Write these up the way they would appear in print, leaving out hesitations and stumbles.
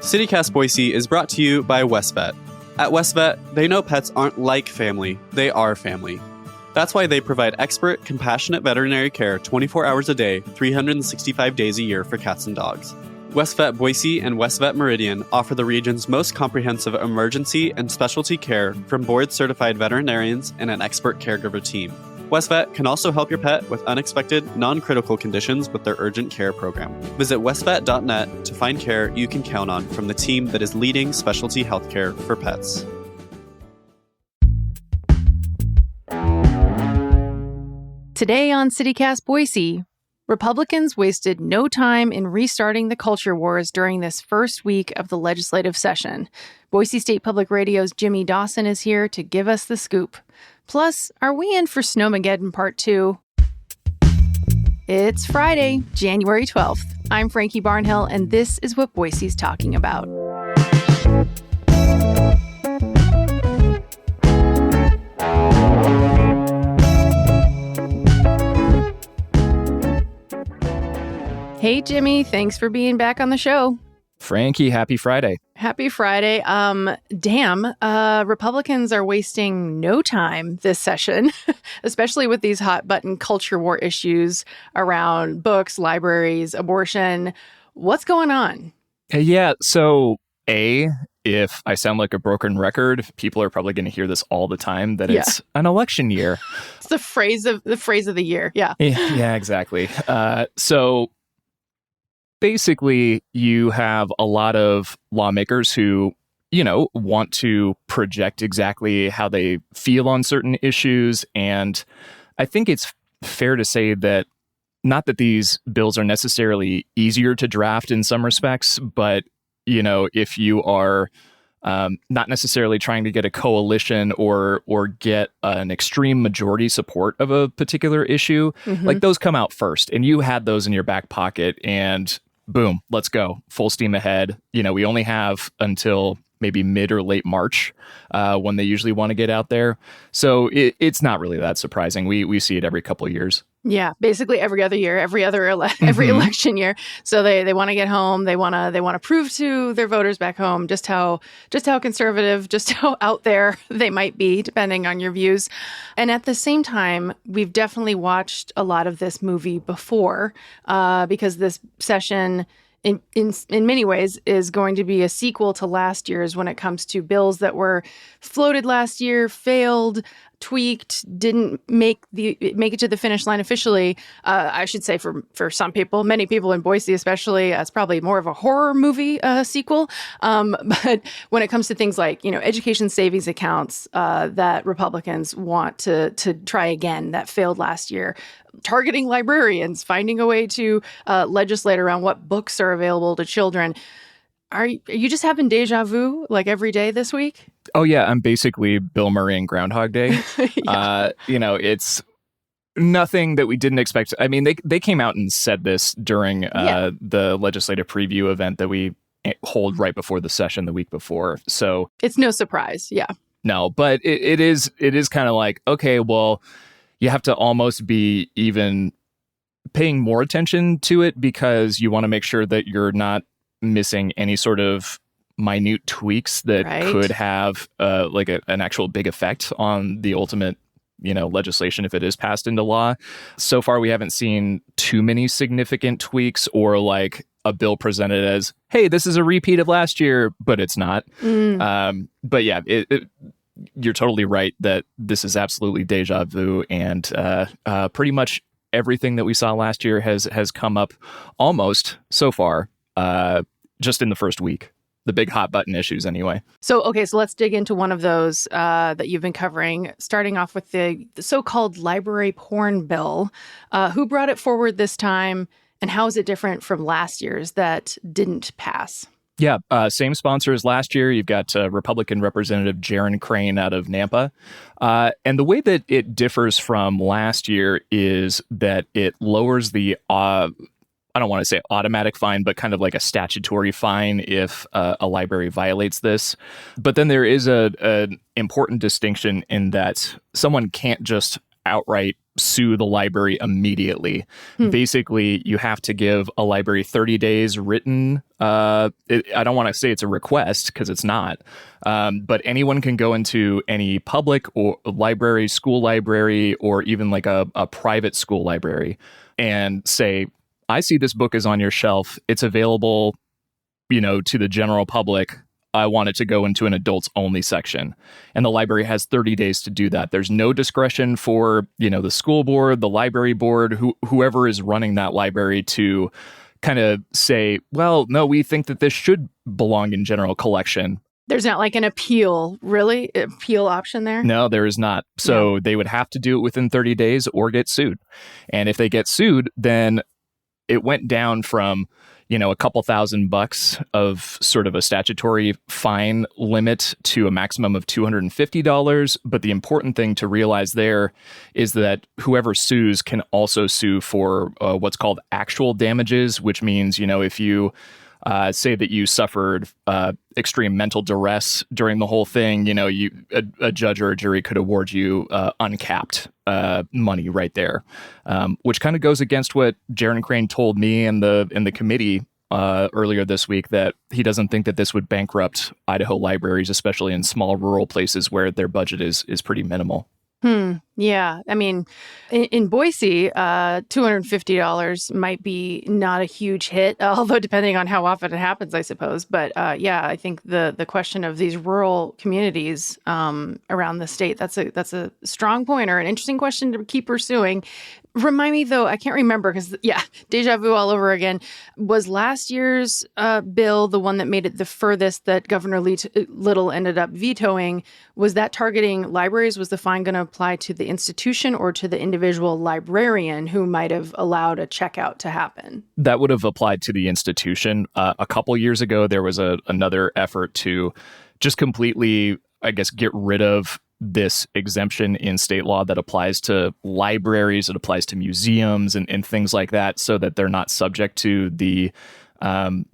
CityCast Boise is brought to you by WestVet. At WestVet, they know pets aren't like family, they are family. That's why they provide expert, compassionate veterinary care 24 hours a day, 365 days a year for cats and dogs. WestVet Boise and WestVet Meridian offer the region's most comprehensive emergency and specialty care from board-certified veterinarians and an expert caregiver team. WestVet can also help your pet with unexpected, non-critical conditions with their urgent care program. Visit westvet.net to find care you can count on from the team that is leading specialty healthcare for pets. Today on CityCast Boise, Republicans wasted no time in restarting the culture wars during this first week of the legislative session. Boise State Public Radio's Jimmy Dawson is here to give us the scoop. Plus, are we in for Snowmaggedon Part 2? It's Friday, January 12th. I'm Frankie Barnhill, and this is what Boise's talking about. Hey, Jimmy, thanks for being back on the show. Frankie, happy Friday. Happy Friday. Republicans are wasting no time this session, especially with these hot button culture war issues around books, libraries, abortion. What's going on? So if I sound like a broken record, people are probably going to hear this all the time, that it's an election year. It's the phrase of the year. Yeah. Yeah, exactly. So basically, you have a lot of lawmakers who, want to project exactly how they feel on certain issues. And I think it's fair to say that not that these bills are necessarily easier to draft in some respects, but, if you are not necessarily trying to get a coalition or get an extreme majority support of a particular issue, like those come out first. And you had those in your back pocket and boom, let's go. Full steam ahead. We only have until maybe mid or late March when they usually want to get out there. So it's not really that surprising. We see it every couple of years. Yeah, basically every other year, every election year. So they want to get home. They want to prove to their voters back home just how conservative, just how out there they might be, depending on your views. And at the same time, we've definitely watched a lot of this movie before because this session in many ways is going to be a sequel to last year's when it comes to bills that were floated last year, failed, tweaked, didn't make it to the finish line officially. I should say for some people, many people in Boise especially, it's probably more of a horror movie sequel. But when it comes to things like education savings accounts that Republicans want to try again that failed last year, targeting librarians, finding a way to legislate around what books are available to children. Are you just having deja vu like every day this week? Oh, yeah. I'm basically Bill Murray in Groundhog Day. Yeah. It's nothing that we didn't expect. I mean, they came out and said this during the legislative preview event that we hold right before the session the week before. So it's no surprise. Yeah. No, but it is kind of like, okay, well, you have to almost be even paying more attention to it because you want to make sure that you're not missing any sort of minute tweaks that could have an actual big effect on the ultimate legislation if it is passed into law. So far, we haven't seen too many significant tweaks or like a bill presented as, hey, this is a repeat of last year, but it's not. But yeah, you're totally right that this is absolutely deja vu, and pretty much everything that we saw last year has come up almost so far just in the first week. The big hot button issues anyway. So let's dig into one of those that you've been covering, starting off with the so-called library porn bill. Who brought it forward this time, and how is it different from last year's that didn't pass? Yeah, same sponsor as last year. You've got Republican Representative Jaron Crane out of Nampa. And the way that it differs from last year is that it lowers the I don't want to say automatic fine, but kind of like a statutory fine if a library violates this. But then there is an important distinction in that someone can't just outright sue the library immediately. Basically, you have to give a library 30 days written. I don't want to say it's a request because it's not. But anyone can go into any public or library, school library, or even like a private school library and say, I see this book is on your shelf. It's available, to the general public. I want it to go into an adults only section. And the library has 30 days to do that. There's no discretion for, the school board, the library board, whoever is running that library to kind of say, well, no, we think that this should belong in general collection. There's not like an appeal option there? No, there is not. So They would have to do it within 30 days or get sued. And if they get sued, then it went down from a couple $1,000 of sort of a statutory fine limit to a maximum of $250. But the important thing to realize there is that whoever sues can also sue for what's called actual damages, which means, if you say that you suffered extreme mental duress during the whole thing, a judge or a jury could award you uncapped money right there, which kind of goes against what Jaron Crane told me in the committee earlier this week, that he doesn't think that this would bankrupt Idaho libraries, especially in small rural places where their budget is pretty minimal. Yeah. I mean, in Boise, $250 might be not a huge hit, although depending on how often it happens, I suppose. But I think the question of these rural communities around the state, that's a strong point, or an interesting question to keep pursuing. Remind me, though, I can't remember because, deja vu all over again. Was last year's bill the one that made it the furthest that Governor Little ended up vetoing? Was that targeting libraries? Was the fine going to apply to the institution or to the individual librarian who might have allowed a checkout to happen? That would have applied to the institution. A couple years ago, there was another effort to just completely, I guess, get rid of this exemption in state law that applies to libraries, it applies to museums and things like that, so that they're not subject to the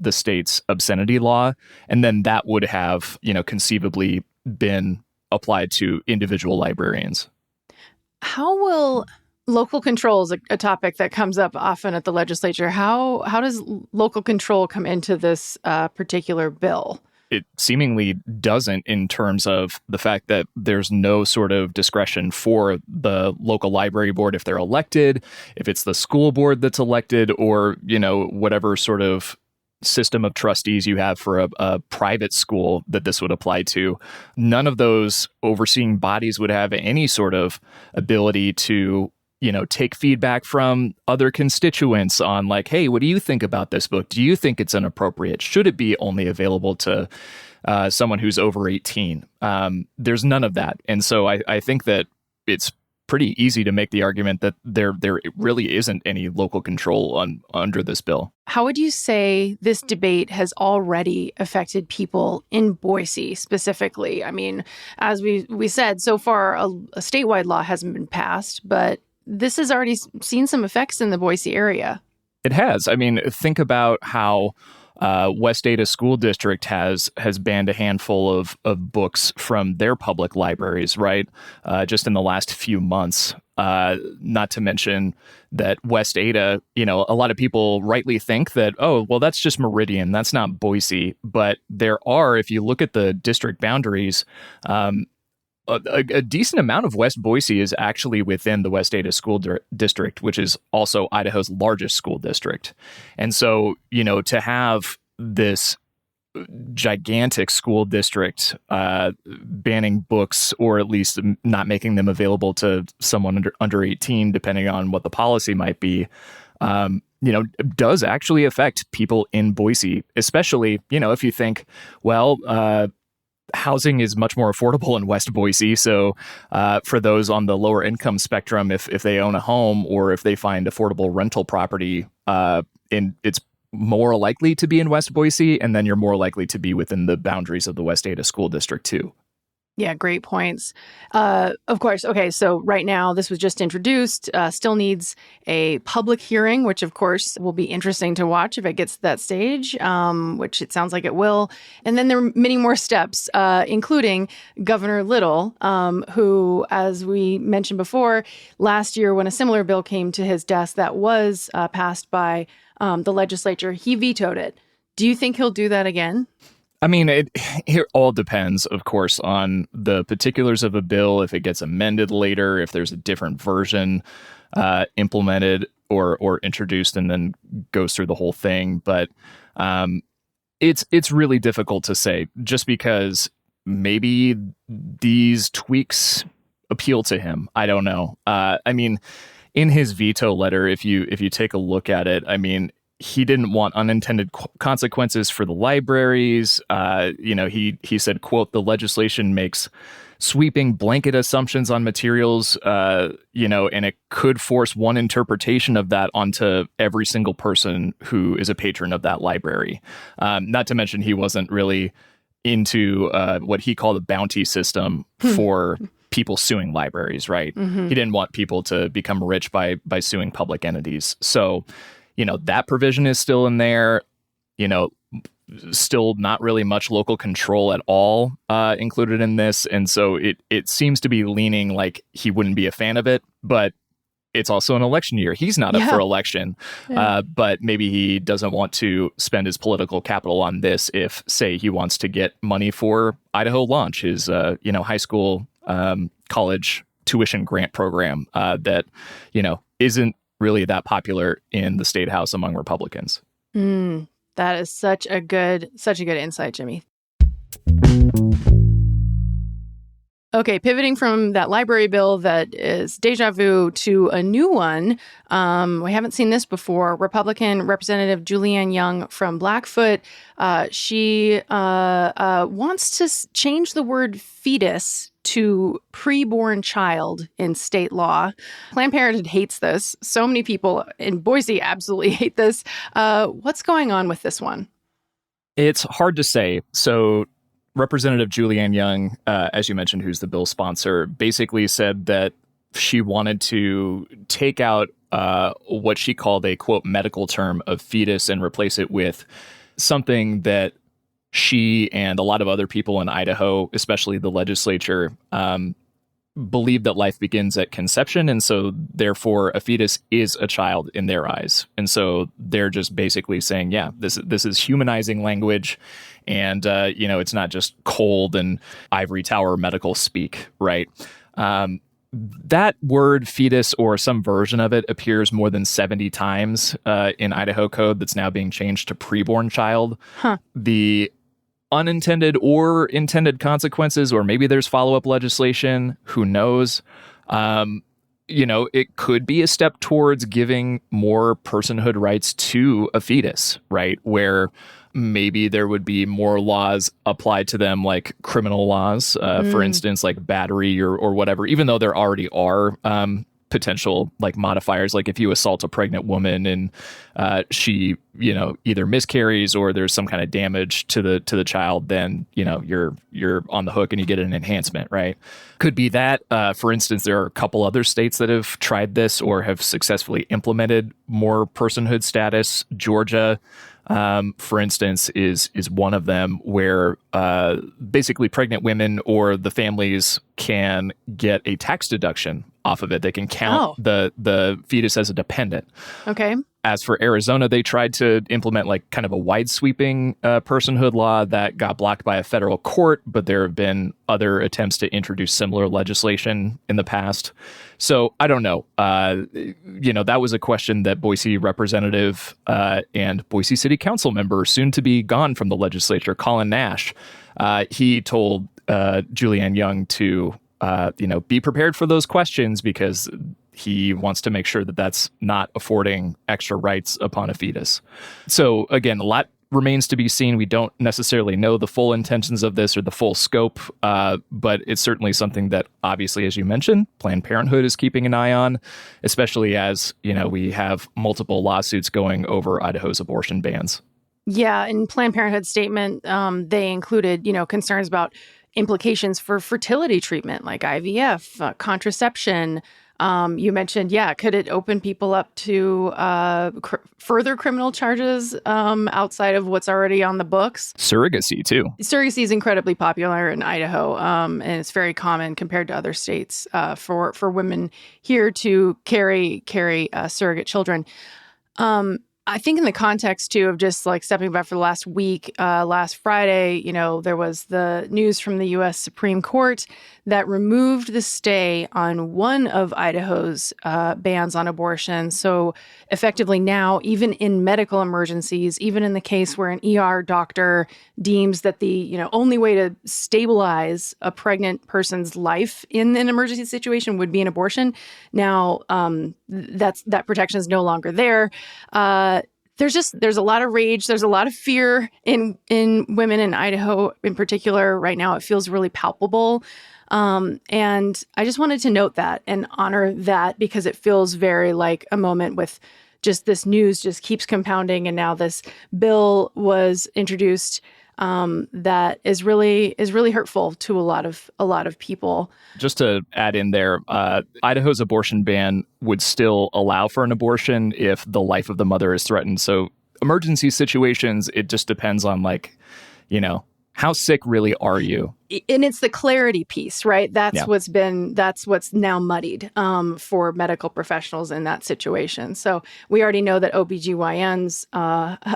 state's obscenity law. And then that would have, conceivably been applied to individual librarians. How will local control is a topic that comes up often at the legislature. How does local control come into this particular bill? It seemingly doesn't, in terms of the fact that there's no sort of discretion for the local library board if they're elected, if it's the school board that's elected, or, whatever sort of system of trustees you have for a private school that this would apply to. None of those overseeing bodies would have any sort of ability to take feedback from other constituents on like, hey, what do you think about this book? Do you think it's inappropriate? Should it be only available to someone who's over 18? There's none of that. And so I think that it's pretty easy to make the argument that there really isn't any local control under this bill. How would you say this debate has already affected people in Boise specifically? I mean, as we said, so far a statewide law hasn't been passed, but this has already seen some effects in the Boise area. It has. I mean, think about how West Ada School District has banned a handful of books from their public libraries, right? Just in the last few months. Not to mention that West Ada, a lot of people rightly think that, oh, well, that's just Meridian. That's not Boise. But there are, if you look at the district boundaries, a decent amount of West Boise is actually within the West Ada School District, which is also Idaho's largest school district. And so, to have this gigantic school district banning books, or at least not making them available to someone under 18, depending on what the policy might be, does actually affect people in Boise, especially, if you think, well, housing is much more affordable in West Boise. So for those on the lower income spectrum, if they own a home or if they find affordable rental property, it's more likely to be in West Boise, and then you're more likely to be within the boundaries of the West Ada School District too. Yeah, great points. Of course. Okay, so right now this was just introduced, still needs a public hearing, which of course will be interesting to watch if it gets to that stage, which it sounds like it will. And then there are many more steps, including Governor Little, who, as we mentioned before, last year when a similar bill came to his desk that was passed by the legislature, he vetoed it. Do you think he'll do that again? I mean, it all depends, of course, on the particulars of a bill, if it gets amended later, if there's a different version implemented or introduced and then goes through the whole thing. But it's really difficult to say, just because maybe these tweaks appeal to him. I don't know. I mean, in his veto letter, if you take a look at it, I mean, he didn't want unintended consequences for the libraries. He said, quote, the legislation makes sweeping blanket assumptions on materials, and it could force one interpretation of that onto every single person who is a patron of that library. Not to mention he wasn't really into what he called a bounty system for people suing libraries, right? Mm-hmm. He didn't want people to become rich by suing public entities. So, that provision is still in there, still not really much local control at all included in this. And so it seems to be leaning like he wouldn't be a fan of it, but it's also an election year. He's not up for election, but maybe he doesn't want to spend his political capital on this if, say, he wants to get money for Idaho Launch, his, high school, college tuition grant program that, isn't really that popular in the state house among Republicans. That is such a good insight, Jimmy. Okay, pivoting from that library bill that is deja vu to a new one. We haven't seen this before. Republican Representative Julianne Young from Blackfoot, she wants to change the word fetus to preborn child in state law. Planned Parenthood hates this. So many people in Boise absolutely hate this. What's going on with this one? It's hard to say. So Representative Julianne Young, as you mentioned, who's the bill sponsor, basically said that she wanted to take out what she called a, quote, medical term of fetus and replace it with something that she and a lot of other people in Idaho, especially the legislature, believe that life begins at conception. And so therefore a fetus is a child in their eyes. And so they're just basically saying, yeah, this is humanizing language. And, it's not just cold and ivory tower medical speak, right? That word fetus or some version of it appears more than 70 times in Idaho code that's now being changed to preborn child. Huh. The unintended or intended consequences, or maybe there's follow-up legislation, who knows? It could be a step towards giving more personhood rights to a fetus, right? Where maybe there would be more laws applied to them, like criminal laws, for instance, like battery or whatever, even though there already are potential like modifiers. Like if you assault a pregnant woman and she, either miscarries or there's some kind of damage to the child, then, you're on the hook and you get an enhancement, right? Could be that. For instance, there are a couple other states that have tried this or have successfully implemented more personhood status. Georgia, for instance, is one of them, where basically pregnant women or the families can get a tax deduction off of it. They can count the fetus as a dependent. Okay. As for Arizona, they tried to implement like kind of a wide sweeping personhood law that got blocked by a federal court, but there have been other attempts to introduce similar legislation in the past. So I don't know. That was a question that Boise representative and Boise City Council member, soon to be gone from the legislature, Colin Nash, he told Julianne Young to be prepared for those questions, because he wants to make sure that that's not affording extra rights upon a fetus. So again, a lot remains to be seen. We don't necessarily know the full intentions of this or the full scope, but it's certainly something that, obviously, as you mentioned, Planned Parenthood is keeping an eye on, especially as, we have multiple lawsuits going over Idaho's abortion bans. Yeah, in Planned Parenthood's statement, they included, concerns about implications for fertility treatment like IVF, contraception. You mentioned, could it open people up to further criminal charges outside of what's already on the books? Surrogacy, too. Surrogacy is incredibly popular in Idaho, and it's very common compared to other states for women here to carry surrogate children. I think in the context, too, of just like stepping back for the last week, last Friday, there was the news from the U.S. Supreme Court that removed the stay on one of Idaho's bans on abortion. So effectively now, even in medical emergencies, even in the case where an ER doctor deems that the only way to stabilize a pregnant person's life in an emergency situation would be an abortion, now that protection is no longer there. There's a lot of rage. There's a lot of fear in women in Idaho in particular right now. It feels really palpable. And I just wanted to note that and honor that because it feels very like a moment with just this news just keeps compounding. And now this bill was introduced that is really hurtful to a lot of people. Just to add in there, Idaho's abortion ban would still allow for an abortion if the life of the mother is threatened. So emergency situations, it just depends on how sick really are you? And it's the clarity piece, right? That's what's now muddied for medical professionals in that situation. So we already know that OBGYNs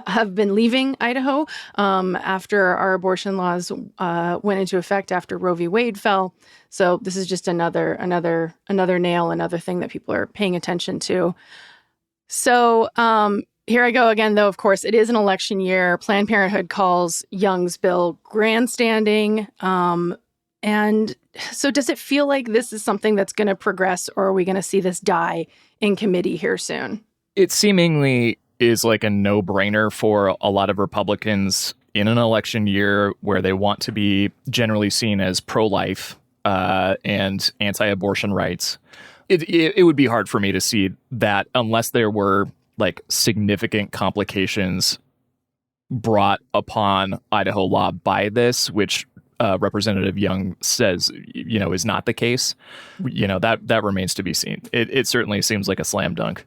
have been leaving Idaho after our abortion laws went into effect after Roe v. Wade fell. So this is just another nail, another thing that people are paying attention to. So here I go again, though, of course, it is an election year. Planned Parenthood calls Young's bill grandstanding. And so does it feel like this is something that's going to progress, or are we going to see this die in committee here soon? It seemingly is like a no-brainer for a lot of Republicans in an election year where they want to be generally seen as pro-life and anti-abortion rights. It would be hard for me to see that unless there were like significant complications brought upon Idaho law by this, which Representative Young says, is not the case. That remains to be seen. It certainly seems like a slam dunk.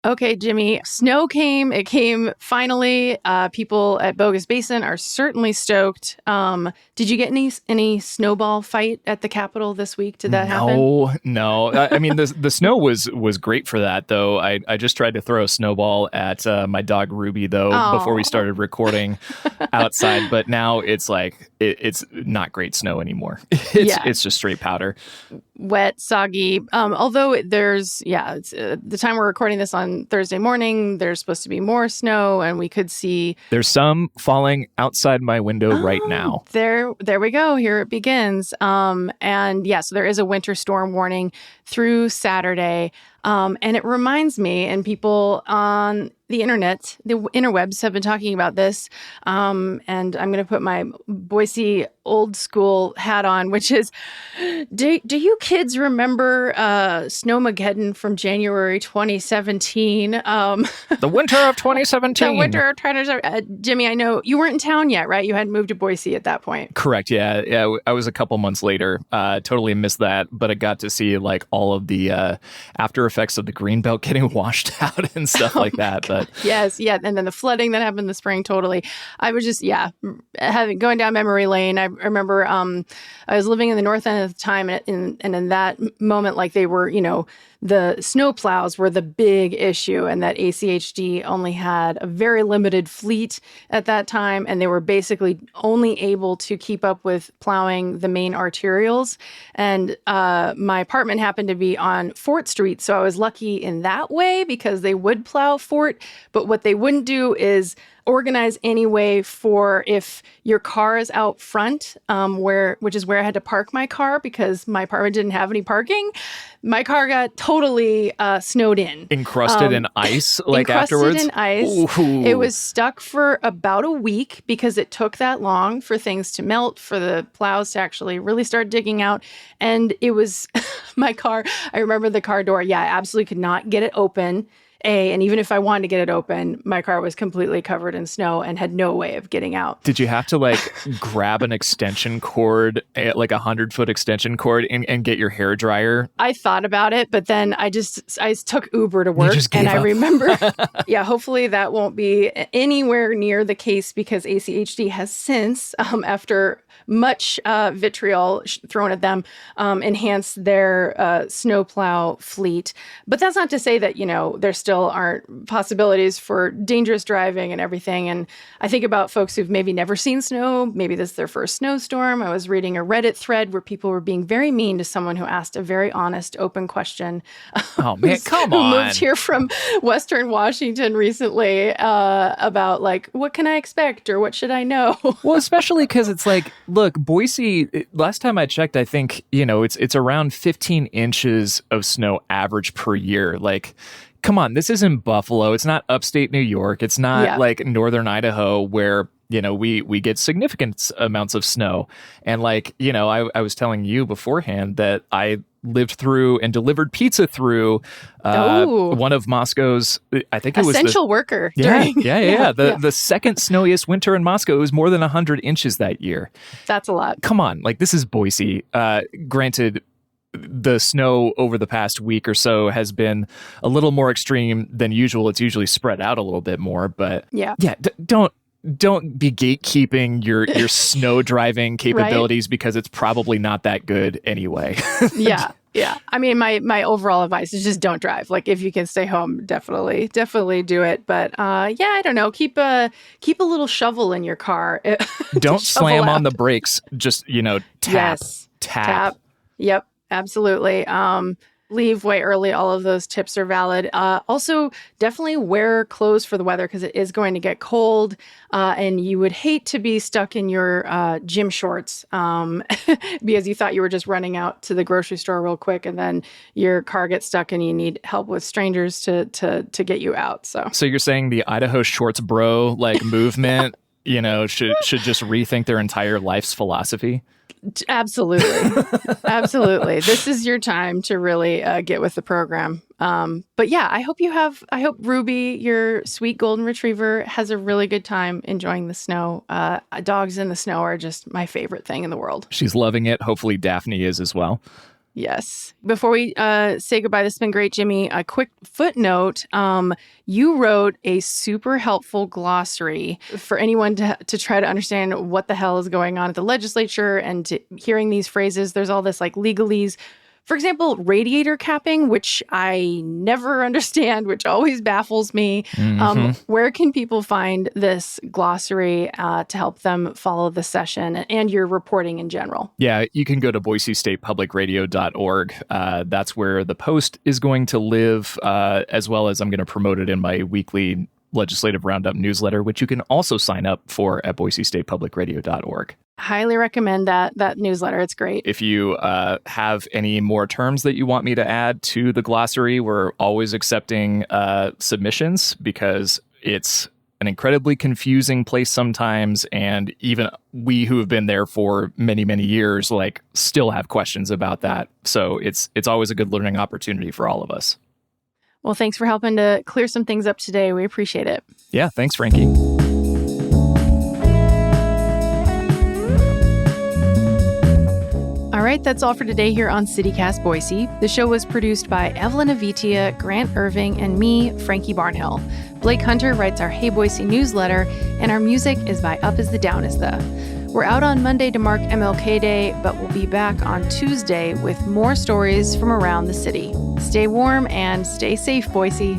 Okay, Jimmy, snow came. It came finally. People at Bogus Basin are certainly stoked. Did you get any snowball fight at the Capitol this week? Did that happen? No. I mean, the snow was great for that, though. I just tried to throw a snowball at my dog Ruby, though, before we started recording outside. But now it's like it's not great snow anymore. It's just straight powder. Wet, soggy. Although it's the time we're recording this on Thursday morning, there's supposed to be more snow, and we could see there's some falling outside my window right now. There we go. Here it begins. So there is a winter storm warning through Saturday. And it reminds me, and people on the internet, the interwebs have been talking about this. And I'm going to put my Boise old school hat on, which is, do you kids remember Snowmaggedon from January 2017? The winter of 2017. The winter of 2017. Jimmy, I know you weren't in town yet, right? You hadn't moved to Boise at that point. Correct. Yeah. I was a couple months later. Totally missed that, but I got to see like all of the after effects of the greenbelt getting washed out and stuff like that. But yes, yeah, and then the flooding that happened in the spring. Totally. I was just going down memory lane. I remember I was living in the north end at the time, and in that moment, like they were, the snow plows were the big issue, and that ACHD only had a very limited fleet at that time, and they were basically only able to keep up with plowing the main arterials. And my apartment happened to be on Fort Street, so I was lucky in that way because they would plow Fort, but what they wouldn't do is organize any way for if your car is out front, which is where I had to park my car because my apartment didn't have any parking. My car got totally snowed in. Encrusted in ice, like afterwards? Encrusted in ice. Ooh. It was stuck for about a week because it took that long for things to melt, for the plows to actually really start digging out. And it was my car. I remember the car door. Yeah, I absolutely could not get it open. And even if I wanted to get it open, my car was completely covered in snow and had no way of getting out. Did you have to like grab an extension cord, like 100-foot extension cord, and get your hair dryer? I thought about it, but then I took Uber to work, and I up. remember, hopefully that won't be anywhere near the case, because ACHD has since, after much vitriol thrown at them, enhanced their snowplow fleet. But that's not to say that, there still aren't possibilities for dangerous driving and everything. And I think about folks who've maybe never seen snow. Maybe this is their first snowstorm. I was reading a Reddit thread where people were being very mean to someone who asked a very honest, open question. Oh, man, come on. Who moved here from Western Washington recently about, like, what can I expect or what should I know? Well, especially because it's like, look, Boise, last time I checked, I think, it's around 15 inches of snow average per year. Like, come on, this isn't Buffalo. It's not upstate New York. It's not like northern Idaho where, we get significant amounts of snow. And like, I was telling you beforehand that I lived through and delivered pizza through one of Moscow's, I think it was essential worker. The second snowiest winter in Moscow. It was more than 100 inches that year. That's a lot. Come on, like this is Boise. Granted, the snow over the past week or so has been a little more extreme than usual. It's usually spread out a little bit more, but don't be gatekeeping your snow driving capabilities because it's probably not that good anyway. Yeah. I mean, my overall advice is just don't drive. Like, if you can stay home, definitely do it. But I don't know. Keep a little shovel in your car. Don't slam on the brakes. Just tap. Yes. Tap. Yep. Absolutely. Leave way early. All of those tips are valid. Also, definitely wear clothes for the weather because it is going to get cold. And you would hate to be stuck in your gym shorts because you thought you were just running out to the grocery store real quick, and then your car gets stuck and you need help with strangers to get you out. So you're saying the Idaho shorts bro movement, should just rethink their entire life's philosophy? Absolutely. This is your time to really get with the program. But yeah, I hope Ruby, your sweet golden retriever, has a really good time enjoying the snow. Dogs in the snow are just my favorite thing in the world. She's loving it. Hopefully Daphne is as well. Yes. Before we say goodbye, this has been great, Jimmy. A quick footnote. You wrote a super helpful glossary for anyone to try to understand what the hell is going on at the legislature, and hearing these phrases. There's all this like legalese. For example, radiator capping, which I never understand, which always baffles me. Mm-hmm. Where can people find this glossary to help them follow the session and your reporting in general? Yeah, you can go to boisestatepublicradio.org. That's where the post is going to live, as well as I'm going to promote it in my weekly Legislative Roundup newsletter, which you can also sign up for at boisestatepublicradio.org. Highly recommend that newsletter. It's great. If you have any more terms that you want me to add to the glossary, we're always accepting submissions because it's an incredibly confusing place sometimes. And even we who have been there for many, many years, still have questions about that. So it's always a good learning opportunity for all of us. Well, thanks for helping to clear some things up today. We appreciate it. Yeah, thanks, Frankie. All right, that's all for today here on CityCast Boise. The show was produced by Evelyn Avitia, Grant Irving, and me, Frankie Barnhill. Blake Hunter writes our Hey Boise newsletter, and our music is by Up Is the Down Is the. We're out on Monday to mark MLK Day, but we'll be back on Tuesday with more stories from around the city. Stay warm and stay safe, Boise.